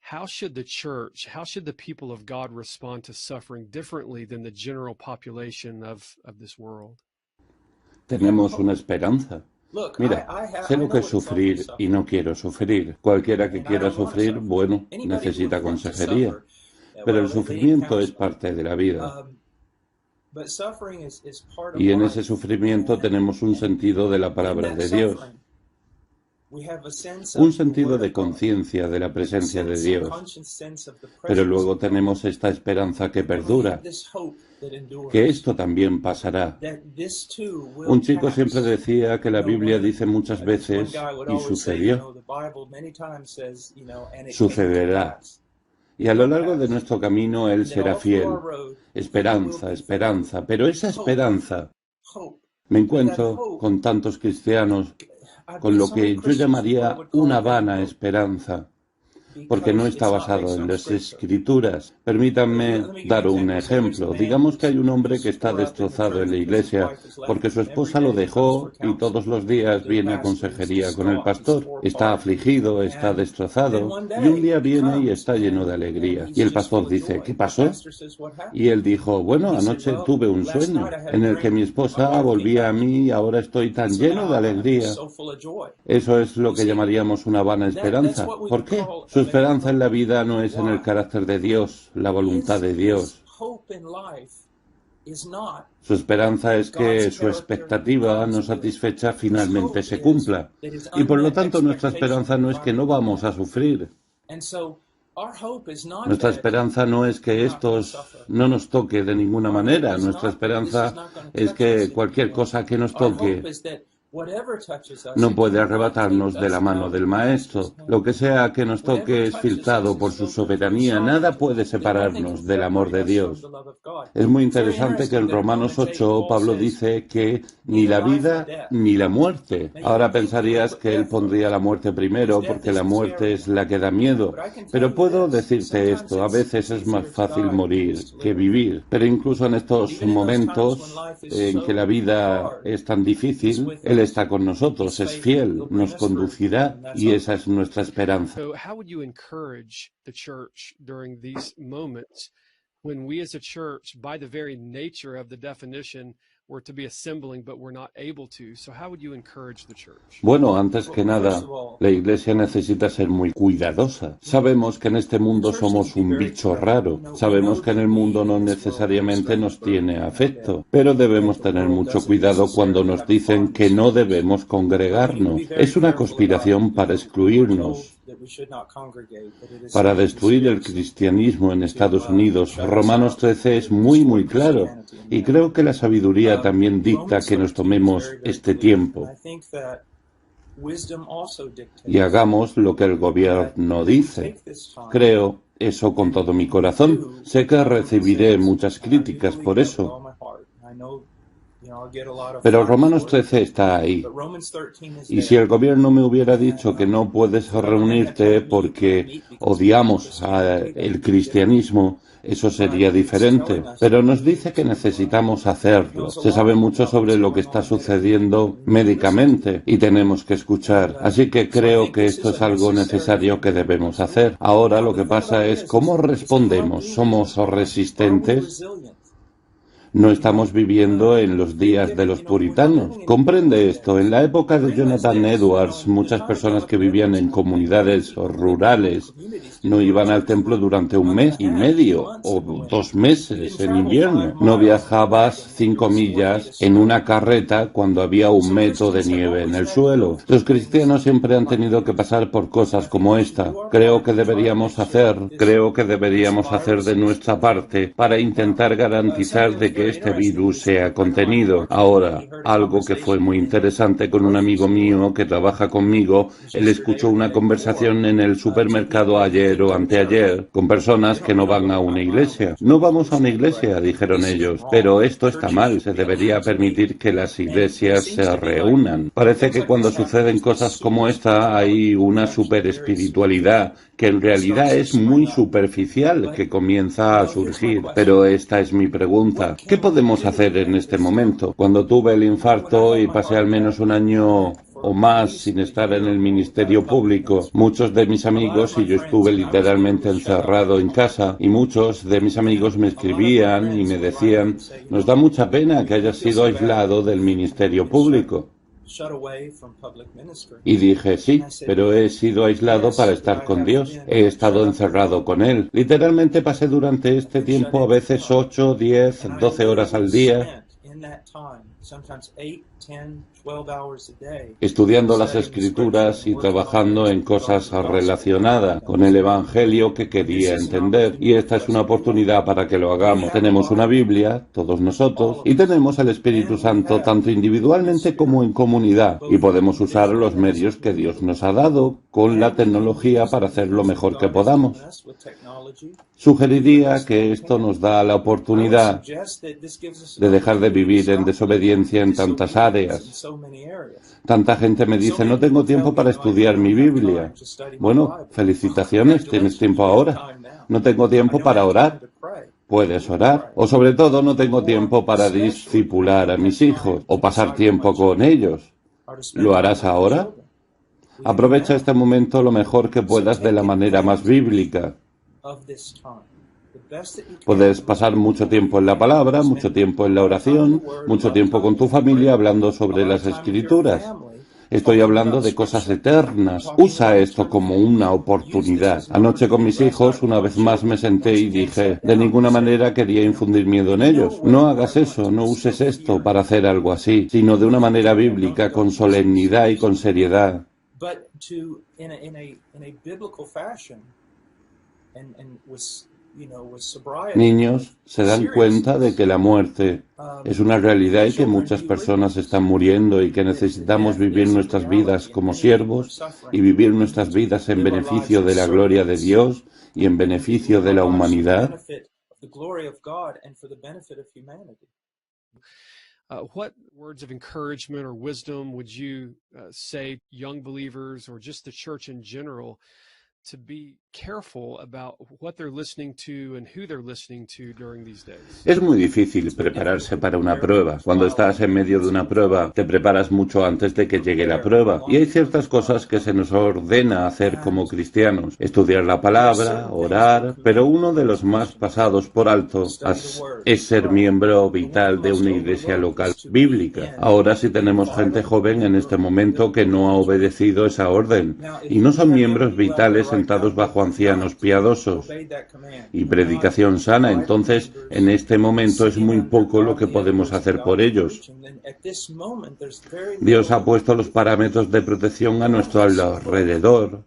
how should the church, how should the people of God respond to suffering differently than the general population of this world? Tenemos una esperanza. Mira, sé lo que es sufrir y no quiero sufrir. Cualquiera que quiera sufrir, bueno, necesita consejería. Pero el sufrimiento es parte de la vida. Y en ese sufrimiento tenemos un sentido de la palabra de Dios. Un sentido de conciencia de la presencia de Dios. Pero luego tenemos esta esperanza que perdura, que esto también pasará. Un chico siempre decía que la Biblia dice muchas veces, y sucedió, sucederá. Y a lo largo de nuestro camino Él será fiel. Esperanza, esperanza. Pero esa esperanza, me encuentro con tantos cristianos con lo que yo llamaría una vana esperanza, porque no está basado en las Escrituras. Permítanme dar un ejemplo. Digamos que hay un hombre que está destrozado en la iglesia porque su esposa lo dejó y todos los días viene a consejería con el pastor. Está afligido, está destrozado, y un día viene y está lleno de alegría. Y el pastor dice, ¿qué pasó? Y él dijo, bueno, anoche tuve un sueño en el que mi esposa volvía a mí y ahora estoy tan lleno de alegría. Eso es lo que llamaríamos una vana esperanza. ¿Por qué? Su esperanza en la vida no es en el carácter de Dios, la voluntad de Dios. Su esperanza es que su expectativa no satisfecha finalmente se cumpla. Y por lo tanto nuestra esperanza no es que no vamos a sufrir. Nuestra esperanza no es que estos no nos toque de ninguna manera. Nuestra esperanza es que cualquier cosa que nos toque no puede arrebatarnos de la mano del Maestro. Lo que sea que nos toque es filtrado por su soberanía. Nada puede separarnos del amor de Dios. Es muy interesante que en Romanos 8 Pablo dice que ni la vida ni la muerte. Ahora pensarías que él pondría la muerte primero porque la muerte es la que da miedo. Pero puedo decirte esto, a veces es más fácil morir que vivir. Pero incluso en estos momentos en que la vida es tan difícil, Él está con nosotros, es fiel, nos conducirá y esa es nuestra esperanza. So how would you encourage the church during these moments when we as a church, by the very nature of the definition, were to be assembling, but we're not able to? So how would you encourage the church? Bueno, antes que nada, la Iglesia necesita ser muy cuidadosa. Sabemos que en este mundo somos un bicho raro. Sabemos que en el mundo no necesariamente nos tiene afecto. Pero debemos tener mucho cuidado cuando nos dicen que no debemos congregarnos. Es una conspiración para excluirnos, para destruir el cristianismo en Estados Unidos. Romanos 13 es muy claro. Y creo que la sabiduría también dicta que nos tomemos este tiempo y hagamos lo que el gobierno dice. Creo eso con todo mi corazón. Sé que recibiré muchas críticas por eso. Pero Romanos 13 está ahí. Y si el gobierno me hubiera dicho que no puedes reunirte porque odiamos el cristianismo, eso sería diferente. Pero nos dice que necesitamos hacerlo. Se sabe mucho sobre lo que está sucediendo médicamente y tenemos que escuchar. Así que creo que esto es algo necesario que debemos hacer. Ahora lo que pasa es cómo respondemos. ¿Somos resistentes? No estamos viviendo en los días de los puritanos. Comprende esto. En la época de Jonathan Edwards, muchas personas que vivían en comunidades rurales no iban al templo durante un mes y medio o 2 meses en invierno. No viajabas 5 millas en una carreta cuando había 1 metro de nieve en el suelo. Los cristianos siempre han tenido que pasar por cosas como esta. Creo que deberíamos hacer de nuestra parte para intentar garantizar de que este virus sea contenido. Ahora, algo que fue muy interesante con un amigo mío que trabaja conmigo, él escuchó una conversación en el supermercado ayer o anteayer con personas que no van a una iglesia. No vamos a una iglesia, dijeron ellos, pero esto está mal, se debería permitir que las iglesias se reúnan. Parece que cuando suceden cosas como esta hay una superespiritualidad que en realidad es muy superficial que comienza a surgir. Pero esta es mi pregunta. ¿Qué podemos hacer en este momento? Cuando tuve el infarto y pasé al menos 1 año o más sin estar en el ministerio público. Muchos de mis amigos, y yo estuve literalmente encerrado en casa, y muchos de mis amigos me escribían y me decían, nos da mucha pena que hayas sido aislado del ministerio público. Y dije, sí, pero he sido aislado para estar con Dios. He estado encerrado con Él. Literalmente pasé durante este tiempo a veces 8, 10, 12 horas al día estudiando las Escrituras y trabajando en cosas relacionadas con el Evangelio que quería entender. Y esta es una oportunidad para que lo hagamos. Tenemos una Biblia, todos nosotros, y tenemos el Espíritu Santo tanto individualmente como en comunidad. Y podemos usar los medios que Dios nos ha dado con la tecnología para hacer lo mejor que podamos. Sugeriría que esto nos da la oportunidad de dejar de vivir en desobediencia en tantas áreas. Tanta gente me dice, no tengo tiempo para estudiar mi Biblia. Bueno, felicitaciones, tienes tiempo ahora. No tengo tiempo para orar. Puedes orar. O sobre todo, no tengo tiempo para discipular a mis hijos o pasar tiempo con ellos. ¿Lo harás ahora? Aprovecha este momento lo mejor que puedas de la manera más bíblica. Puedes pasar mucho tiempo en la palabra, mucho tiempo en la oración, mucho tiempo con tu familia hablando sobre las Escrituras. Estoy hablando de cosas eternas. Usa esto como una oportunidad. Anoche con mis hijos, una vez más me senté y dije, de ninguna manera quería infundir miedo en ellos. No hagas eso, no uses esto para hacer algo así, sino de una manera bíblica, con solemnidad y con seriedad. Niños se dan cuenta de que la muerte es una realidad y que muchas personas están muriendo y que necesitamos vivir nuestras vidas como siervos y vivir nuestras vidas en beneficio de la gloria de Dios y en beneficio de la humanidad. What words of encouragement or wisdom would you say young believers or just the church in general to be careful about what they're listening to and who they're listening to during these days? Es muy difícil prepararse para una prueba. Cuando estás en medio de una prueba, te preparas mucho antes de que llegue la prueba. Y hay ciertas cosas que se nos ordena hacer como cristianos. Estudiar la palabra, orar, pero uno de los más pasados por alto es ser miembro vital de una iglesia local bíblica. Ahora sí tenemos gente joven en este momento que no ha obedecido esa orden y no son miembros vitales sentados bajo ancianos piadosos y predicación sana. Entonces, en este momento es muy poco lo que podemos hacer por ellos. Dios ha puesto los parámetros de protección a nuestro alrededor.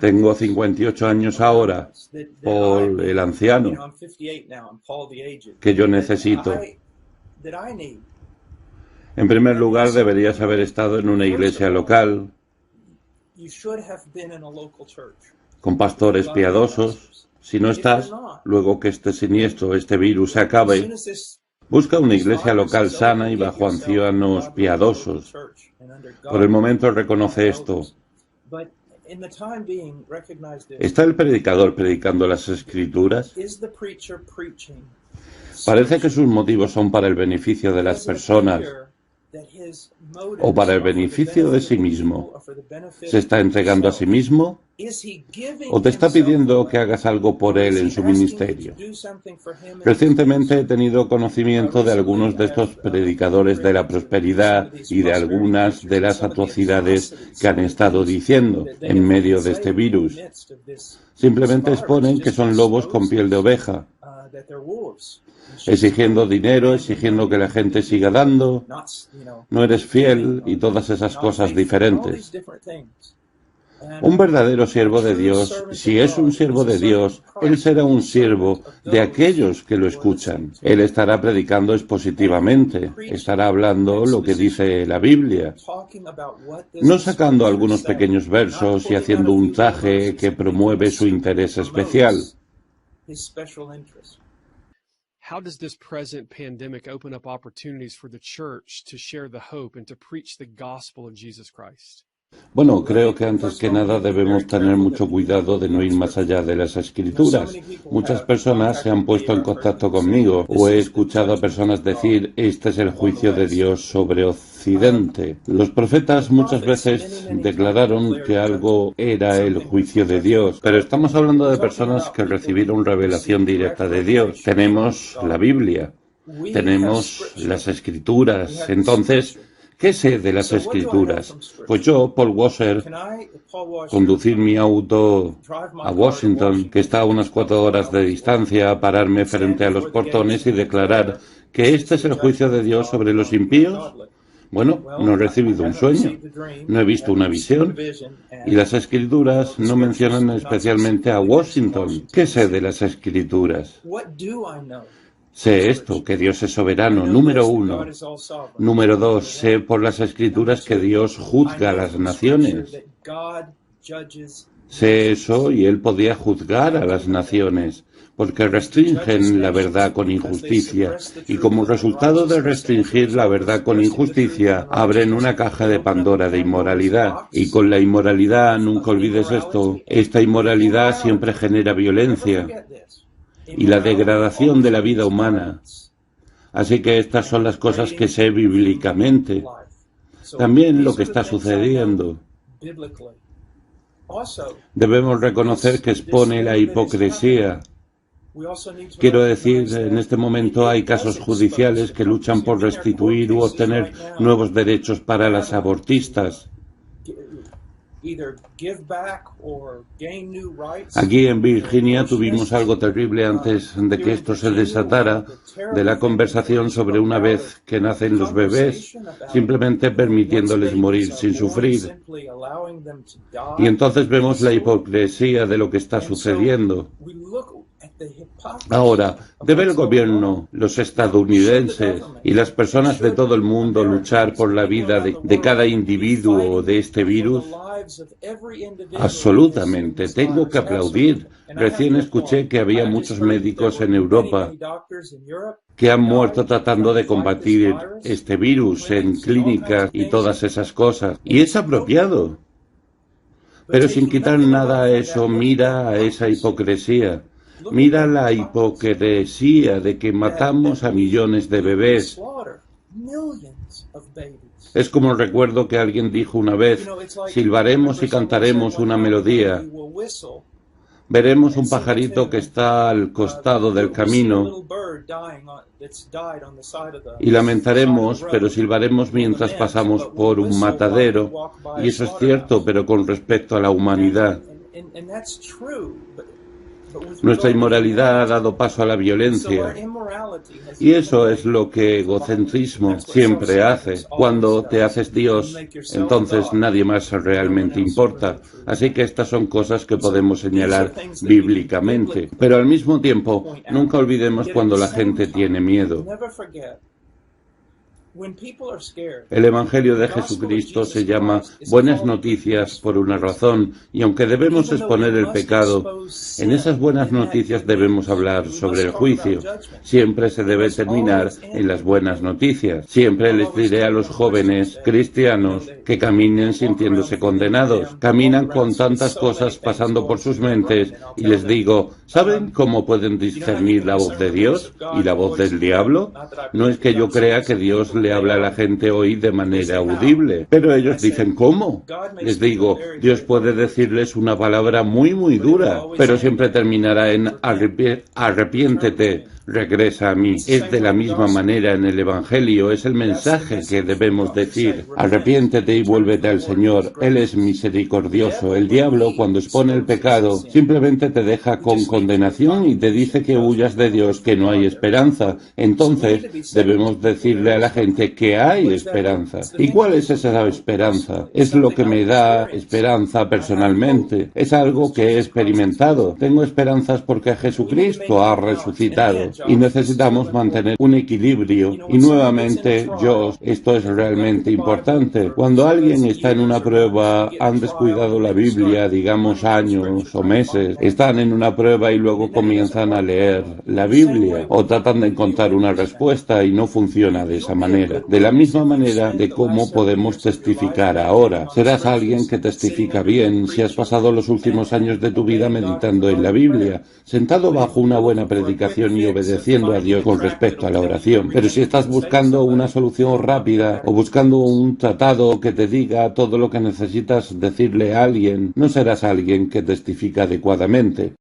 Tengo 58 años ahora, Paul el anciano, que yo necesito. En primer lugar, deberías haber estado en una iglesia local, con pastores piadosos. Si no estás, luego que este siniestro, este virus se acabe, busca una iglesia local sana y bajo ancianos piadosos. Por el momento reconoce esto. ¿Está el predicador predicando las Escrituras? Parece que sus motivos son para el beneficio de las personas o para el beneficio de sí mismo. ¿Se está entregando a sí mismo? ¿O te está pidiendo que hagas algo por él en su ministerio? Recientemente he tenido conocimiento de algunos de estos predicadores de la prosperidad y de algunas de las atrocidades que han estado diciendo en medio de este virus. Simplemente exponen que son lobos con piel de oveja, exigiendo dinero, exigiendo que la gente siga dando, no eres fiel y todas esas cosas diferentes. Un verdadero siervo de Dios, si es un siervo de Dios, él será un siervo de aquellos que lo escuchan. Él estará predicando expositivamente, estará hablando lo que dice la Biblia, no sacando algunos pequeños versos y haciendo un traje que promueve su interés especial. How does this present pandemic open up opportunities for the church to share the hope and to preach the gospel of Jesus Christ? Bueno, creo que antes que nada debemos tener mucho cuidado de no ir más allá de las escrituras. Muchas personas se han puesto en contacto conmigo o he escuchado a personas decir, este es el juicio de Dios sobre Occidente. Los profetas muchas veces declararon que algo era el juicio de Dios, pero estamos hablando de personas que recibieron revelación directa de Dios. Tenemos la Biblia, tenemos las escrituras, entonces, ¿qué sé de las escrituras? Pues yo, Paul Washer, conducir mi auto a Washington, que está a unas 4 horas de distancia, pararme frente a los portones y declarar que este es el juicio de Dios sobre los impíos. Bueno, no he recibido un sueño, no he visto una visión, y las escrituras no mencionan especialmente a Washington. ¿Qué sé de las escrituras? Sé esto, que Dios es soberano, número 1. Número 2, sé por las escrituras que Dios juzga a las naciones. Sé eso y Él podía juzgar a las naciones, porque restringen la verdad con injusticia, y como resultado de restringir la verdad con injusticia, abren una caja de Pandora de inmoralidad. Y con la inmoralidad, nunca olvides esto, esta inmoralidad siempre genera violencia y la degradación de la vida humana. Así que estas son las cosas que sé bíblicamente. También lo que está sucediendo. Debemos reconocer que expone la hipocresía. Quiero decir, en este momento hay casos judiciales que luchan por restituir u obtener nuevos derechos para las abortistas. Aquí en Virginia tuvimos algo terrible antes de que esto se desatara, de la conversación sobre una vez que nacen los bebés, simplemente permitiéndoles morir sin sufrir. Y entonces vemos la hipocresía de lo que está sucediendo. Ahora, ¿debe el gobierno, los estadounidenses y las personas de todo el mundo luchar por la vida de cada individuo de este virus? Absolutamente, tengo que aplaudir. Recién escuché que había muchos médicos en Europa que han muerto tratando de combatir este virus en clínicas y todas esas cosas. Y es apropiado. Pero sin quitar nada a eso, mira a esa hipocresía. Mira la hipocresía de que matamos a millones de bebés. Es como recuerdo que alguien dijo una vez, silbaremos y cantaremos una melodía. Veremos un pajarito que está al costado del camino y lamentaremos, pero silbaremos mientras pasamos por un matadero. Y eso es cierto, pero con respecto a la humanidad. Nuestra inmoralidad ha dado paso a la violencia. Y eso es lo que egocentrismo siempre hace. Cuando te haces Dios, entonces nadie más realmente importa. Así que estas son cosas que podemos señalar bíblicamente. Pero al mismo tiempo, nunca olvidemos cuando la gente tiene miedo. El Evangelio de Jesucristo se llama Buenas Noticias por una razón, y aunque debemos exponer el pecado, en esas buenas noticias debemos hablar sobre el juicio. Siempre se debe terminar en las buenas noticias. Siempre les diré a los jóvenes cristianos que caminen sintiéndose condenados. Caminan con tantas cosas pasando por sus mentes y les digo, ¿saben cómo pueden discernir la voz de Dios y la voz del diablo? No es que yo crea que Dios le habla a la gente hoy de manera audible, pero ellos dicen ¿cómo? Les digo, Dios puede decirles una palabra muy dura, pero siempre terminará en arrepiéntete, regresa a mí. Es de la misma manera en el Evangelio, es el mensaje que debemos decir. Arrepiéntete y vuélvete al Señor. Él es misericordioso. El diablo, cuando expone el pecado, simplemente te deja con condenación y te dice que huyas de Dios, que no hay esperanza. Entonces, debemos decirle a la gente que hay esperanza. ¿Y cuál es esa esperanza? Es lo que me da esperanza personalmente. Es algo que he experimentado. Tengo esperanzas porque Jesucristo ha resucitado. y necesitamos mantener un equilibrio. Y nuevamente, esto es realmente importante. Cuando alguien está en una prueba, han descuidado la Biblia, digamos años o meses, están en una prueba y luego comienzan a leer la Biblia o tratan de encontrar una respuesta y no funciona de esa manera. De la misma manera de cómo podemos testificar ahora. Serás alguien que testifica bien si has pasado los últimos años de tu vida meditando en la Biblia, sentado bajo una buena predicación y obedeciendo a Dios con respecto a la oración. Pero si estás buscando una solución rápida o buscando un tratado que te diga todo lo que necesitas decirle a alguien, no serás alguien que testifica adecuadamente.